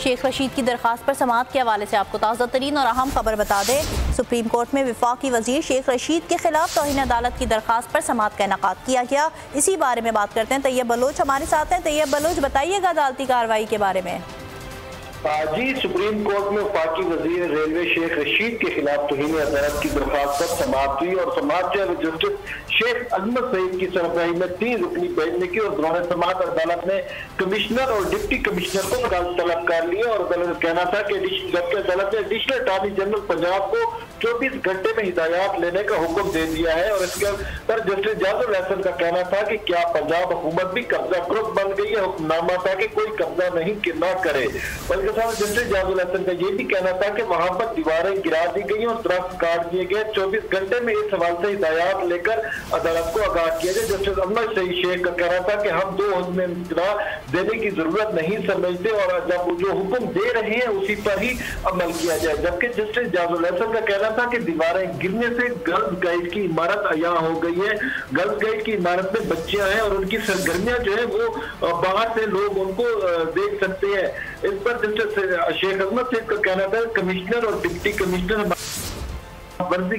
شیخ رشید کی درخواست پر سماعت کے حوالے سے آپ کو تازہ ترین اور اہم خبر بتا دیں، سپریم کورٹ میں وفاقی وزیر شیخ رشید کے خلاف توہین عدالت کی درخواست پر سماعت کا انعقاد کیا گیا۔ اسی بارے میں بات کرتے ہیں، طیب بلوچ ہمارے ساتھ ہیں۔ طیب بلوچ، بتائیے گا عدالتی کارروائی کے بارے میں۔ جی، سپریم کورٹ میں وفاقی وزیر ریلوے شیخ رشید کے خلاف توہین عدالت کی درخواست پر سماعت ہوئی اور سماعت جو ہے جسٹس شیخ عظمت سعید کی سربراہی میں 3 رکنی بینچ نے کی اور دوران سماعت عدالت نے کمشنر اور ڈپٹی کمشنر کو طلب کر لیے اور عدالت کہنا تھا کہ جبکہ عدالت نے ایڈیشنل اٹارنی جنرل پنجاب کو 24 گھنٹے میں ہدایات لینے کا حکم دے دیا ہے اور اس کے پر جسٹس جاز الحسن کا کہنا تھا کہ کیا پنجاب حکومت بھی قبضہ گروپ بن گئی ہے، حکم نامہ تھا کہ کوئی قبضہ نہیں نہ کرے، بلکہ جسٹس جاز الحسن کا یہ بھی کہنا تھا کہ وہاں پر دیواریں گرا دی گئی اور درخت کاٹ دیے گئے۔ 24 گھنٹے میں اس حوالے سے ہدایات لے کر عدالت کو آگاہ کیا جائے۔ جسٹس عظمت سعید شیخ کا کہنا تھا کہ ہم 2 حکم امتناع دینے کی ضرورت نہیں سمجھتے اور جب جو حکم دے رہے ہیں اسی پر ہی عمل کیا جائے، جبکہ جسٹس جاز الحسن کا کہنا تھا کہ دیواریں گرنے سے گرلز گائیڈ کی عمارت عیاں ہو گئی ہے، گرلز گائیڈ کی عمارت میں بچیاں ہیں اور ان کی سرگرمیاں جو ہے وہ باہر سے لوگ ان کو دیکھ سکتے ہیں۔ اس پر جسٹس شیخ عظمت سعید کا کہنا تھا کمشنر اور ڈپٹی کمشنر ورزی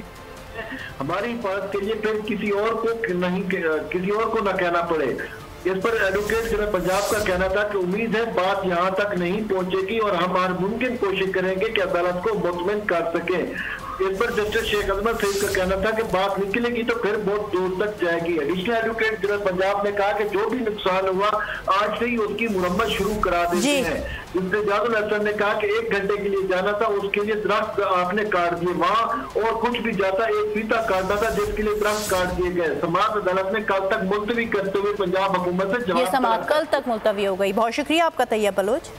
ہماری حفاظت کے لیے پھر کسی اور کو نہ کہنا پڑے۔ اس پر ایڈوکیٹ جنرل پنجاب کا کہنا تھا کہ امید ہے بات یہاں تک نہیں پہنچے گی اور ہم ہر ممکن کوشش کریں گے کہ عدالت کو مطمئن کر سکیں۔ اس پر جسٹس شیخ عظمت سعید کا کہنا تھا کہ بات نکلے گی تو پھر بہت دور تک جائے گی۔ ایڈیشنل ایڈوکیٹ جنرل پنجاب نے کہا کہ جو بھی نقصان ہوا آج سے ہی اس کی مرمت شروع کرا دیتے ہیں۔ جسٹس جاز الحسن نے کہا کہ 1 گھنٹے کے لیے جانا تھا، اس کے لیے درخت آپ نے کاٹ دیے، وہاں اور کچھ بھی جاتا 1 فیتا کاٹنا تھا جس کے لیے درخت کاٹ دیے گئے۔ سماعت عدالت نے کل تک ملتوی کرتے ہوئے پنجاب حکومت سے جواب یہ سماعت کل تک ملتوی ہو گئی۔ بہت شکریہ آپ کا طیب بلوچ۔